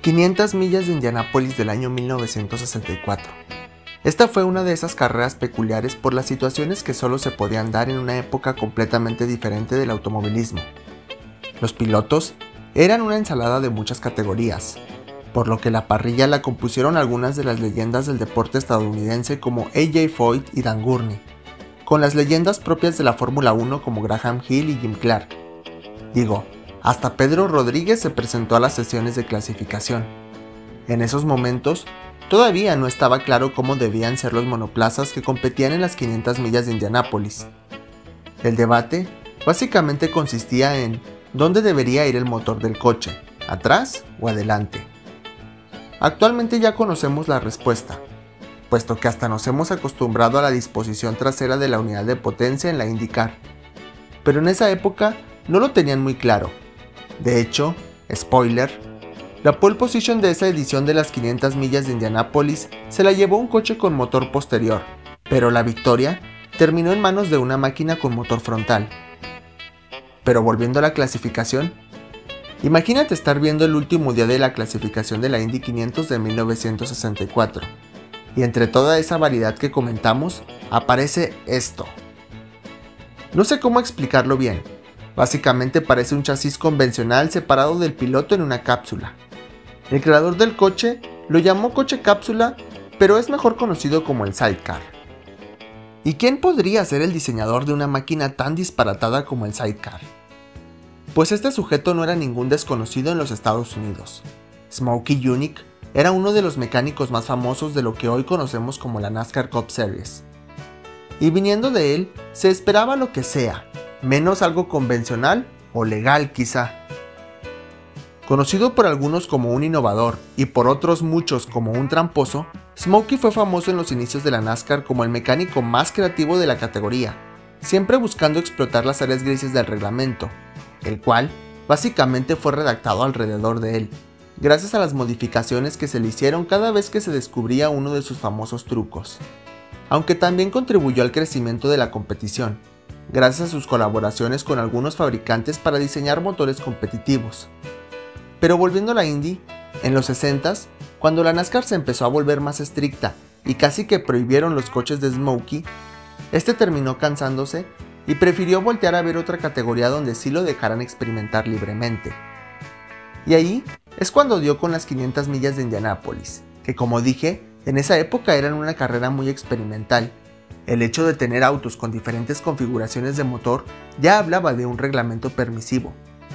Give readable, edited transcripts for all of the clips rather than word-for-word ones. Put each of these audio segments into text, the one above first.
500 millas de Indianápolis del año 1964. Esta fue una de esas carreras peculiares por las situaciones que solo se podían dar en una época completamente diferente del automovilismo. Los pilotos eran una ensalada de muchas categorías, por lo que la parrilla la compusieron algunas de las leyendas del deporte estadounidense como A.J. Foyt y Dan Gurney, con las leyendas propias de la Fórmula 1 como Graham Hill y Jim Clark. Hasta Pedro Rodríguez se presentó a las sesiones de clasificación. En esos momentos, todavía no estaba claro cómo debían ser los monoplazas que competían en las 500 millas de Indianápolis. El debate básicamente consistía en dónde debería ir el motor del coche, atrás o adelante. Actualmente ya conocemos la respuesta, puesto que hasta nos hemos acostumbrado a la disposición trasera de la unidad de potencia en la IndyCar. Pero en esa época no lo tenían muy claro. De hecho, spoiler, la pole position de esa edición de las 500 millas de Indianápolis se la llevó un coche con motor posterior, pero la victoria terminó en manos de una máquina con motor frontal. Pero volviendo a la clasificación, imagínate estar viendo el último día de la clasificación de la Indy 500 de 1964, y entre toda esa variedad que comentamos, aparece esto. No sé cómo explicarlo bien. Básicamente parece un chasis convencional separado del piloto en una cápsula. El creador del coche lo llamó coche cápsula, pero es mejor conocido como el sidecar. ¿Y quién podría ser el diseñador de una máquina tan disparatada como el sidecar? Pues este sujeto no era ningún desconocido en los Estados Unidos. Smokey Yunick era uno de los mecánicos más famosos de lo que hoy conocemos como la NASCAR Cup Series. Y viniendo de él, se esperaba lo que sea, menos algo convencional o legal quizá. Conocido por algunos como un innovador y por otros muchos como un tramposo, Smokey fue famoso en los inicios de la NASCAR como el mecánico más creativo de la categoría, siempre buscando explotar las áreas grises del reglamento, el cual básicamente fue redactado alrededor de él, gracias a las modificaciones que se le hicieron cada vez que se descubría uno de sus famosos trucos. Aunque también contribuyó al crecimiento de la competición, gracias a sus colaboraciones con algunos fabricantes para diseñar motores competitivos. Pero volviendo a la Indy, en los 60s, cuando la NASCAR se empezó a volver más estricta y casi que prohibieron los coches de Smokey, este terminó cansándose y prefirió voltear a ver otra categoría donde sí lo dejaran experimentar libremente. Y ahí es cuando dio con las 500 millas de Indianápolis, que como dije, en esa época eran una carrera muy experimental. El hecho de tener autos con diferentes configuraciones de motor ya hablaba de un reglamento permisivo,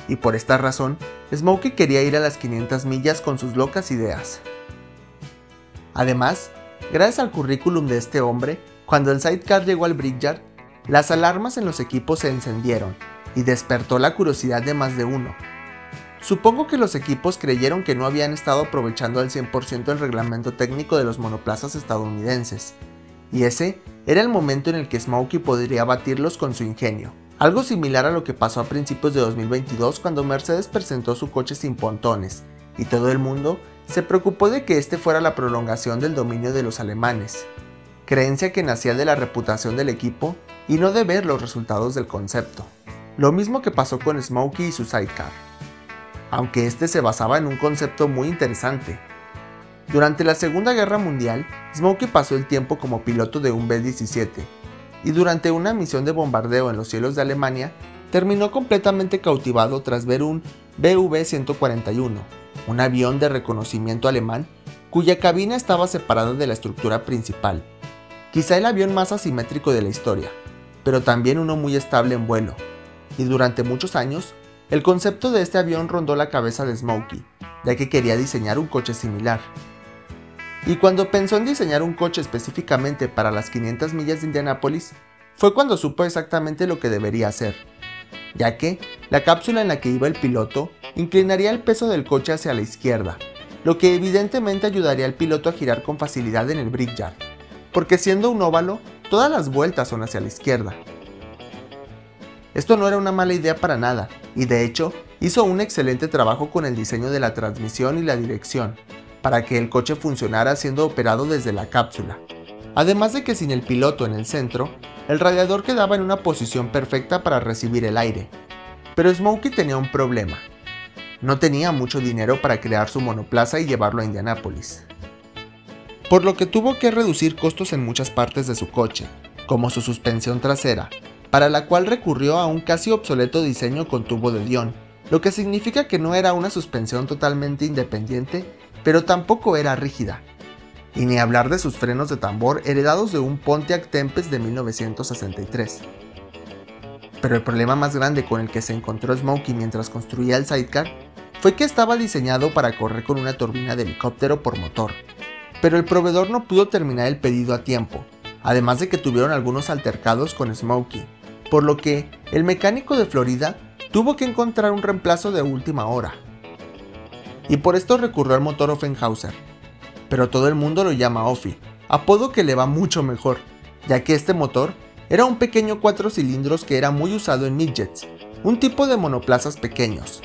y por esta razón, Smokey quería ir a las 500 millas con sus locas ideas. Además, gracias al currículum de este hombre, cuando el sidecar llegó al Brickyard, las alarmas en los equipos se encendieron y despertó la curiosidad de más de uno. Supongo que los equipos creyeron que no habían estado aprovechando al 100% el reglamento técnico de los monoplazas estadounidenses, y ese era el momento en el que Smokey podría batirlos con su ingenio. Algo similar a lo que pasó a principios de 2022 cuando Mercedes presentó su coche sin pontones, y todo el mundo se preocupó de que este fuera la prolongación del dominio de los alemanes, creencia que nacía de la reputación del equipo y no de ver los resultados del concepto. Lo mismo que pasó con Smokey y su sidecar, aunque este se basaba en un concepto muy interesante. Durante la Segunda Guerra Mundial, Smokey pasó el tiempo como piloto de un B-17, y durante una misión de bombardeo en los cielos de Alemania, terminó completamente cautivado tras ver un Bv-141, un avión de reconocimiento alemán cuya cabina estaba separada de la estructura principal. Quizá el avión más asimétrico de la historia, pero también uno muy estable en vuelo, y durante muchos años, el concepto de este avión rondó la cabeza de Smokey, ya que quería diseñar un coche similar. Y cuando pensó en diseñar un coche específicamente para las 500 millas de Indianápolis, fue cuando supo exactamente lo que debería hacer, ya que la cápsula en la que iba el piloto inclinaría el peso del coche hacia la izquierda, lo que evidentemente ayudaría al piloto a girar con facilidad en el Brickyard, porque siendo un óvalo, todas las vueltas son hacia la izquierda. Esto no era una mala idea para nada, y de hecho, hizo un excelente trabajo con el diseño de la transmisión y la dirección, para que el coche funcionara siendo operado desde la cápsula. Además de que sin el piloto en el centro, el radiador quedaba en una posición perfecta para recibir el aire. Pero Smokey tenía un problema. no tenía mucho dinero para crear su monoplaza y llevarlo a Indianápolis, por lo que tuvo que reducir costos en muchas partes de su coche, como su suspensión trasera, para la cual recurrió a un casi obsoleto diseño con tubo de Dion, lo que significa que no era una suspensión totalmente independiente, pero tampoco era rígida. Y ni hablar de sus frenos de tambor heredados de un Pontiac Tempest de 1963. Pero el problema más grande con el que se encontró Smokey mientras construía el sidecar fue que estaba diseñado para correr con una turbina de helicóptero por motor, pero el proveedor no pudo terminar el pedido a tiempo, además de que tuvieron algunos altercados con Smokey, por lo que el mecánico de Florida tuvo que encontrar un reemplazo de última hora. Y por esto recurrió al motor Offenhauser, pero todo el mundo lo llama Offie, apodo que le va mucho mejor, ya que este motor era un pequeño 4 cilindros que era muy usado en midgets, un tipo de monoplazas pequeños,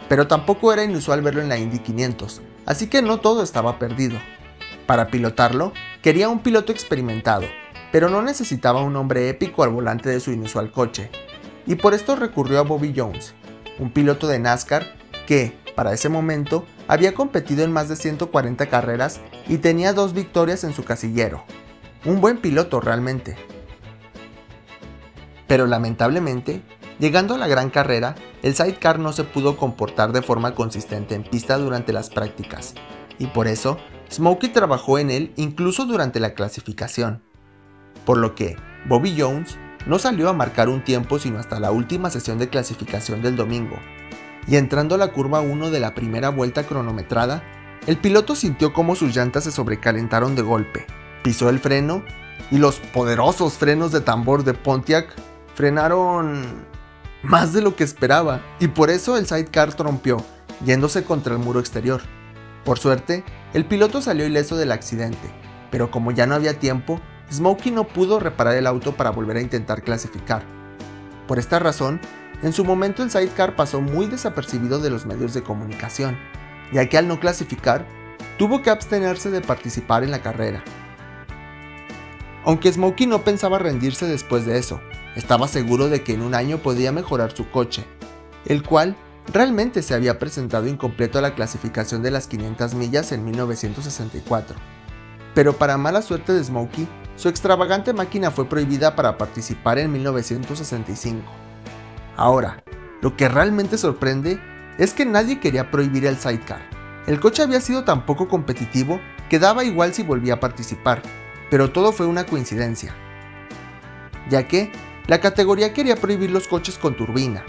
pero tampoco era inusual verlo en la Indy 500, así que no todo estaba perdido. Para pilotarlo, quería un piloto experimentado, pero no necesitaba un hombre épico al volante de su inusual coche, y por esto recurrió a Bobby Jones, un piloto de NASCAR que, para ese momento, había competido en más de 140 carreras y tenía 2 victorias en su casillero. Un buen piloto realmente. Pero lamentablemente, llegando a la gran carrera, el sidecar no se pudo comportar de forma consistente en pista durante las prácticas, y por eso, Smokey trabajó en él incluso durante la clasificación. Por lo que, Bobby Jones no salió a marcar un tiempo sino hasta la última sesión de clasificación del domingo, y entrando a la curva 1 de la primera vuelta cronometrada, el piloto sintió cómo sus llantas se sobrecalentaron de golpe, pisó el freno y los poderosos frenos de tambor de Pontiac frenaron más de lo que esperaba, y por eso el sidecar trompeó, yéndose contra el muro exterior. Por suerte, el piloto salió ileso del accidente, pero como ya no había tiempo, Smokey no pudo reparar el auto para volver a intentar clasificar. Por esta razón, en su momento el sidecar pasó muy desapercibido de los medios de comunicación, ya que al no clasificar, tuvo que abstenerse de participar en la carrera. Aunque Smokey no pensaba rendirse después de eso, estaba seguro de que en un año podía mejorar su coche, el cual realmente se había presentado incompleto a la clasificación de las 500 millas en 1964. Pero para mala suerte de Smokey, su extravagante máquina fue prohibida para participar en 1965. Ahora, lo que realmente sorprende es que nadie quería prohibir el sidecar. El coche había sido tan poco competitivo que daba igual si volvía a participar, pero todo fue una coincidencia, ya que la categoría quería prohibir los coches con turbina,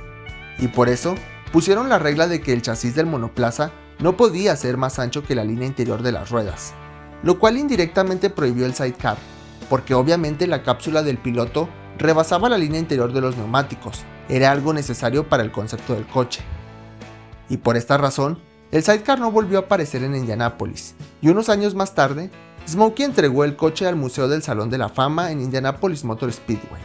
y por eso pusieron la regla de que el chasis del monoplaza no podía ser más ancho que la línea interior de las ruedas, lo cual indirectamente prohibió el sidecar, porque obviamente la cápsula del piloto rebasaba la línea interior de los neumáticos, era algo necesario para el concepto del coche. Y por esta razón, el sidecar no volvió a aparecer en Indianápolis, y unos años más tarde, Smokey entregó el coche al Museo del Salón de la Fama en Indianapolis Motor Speedway.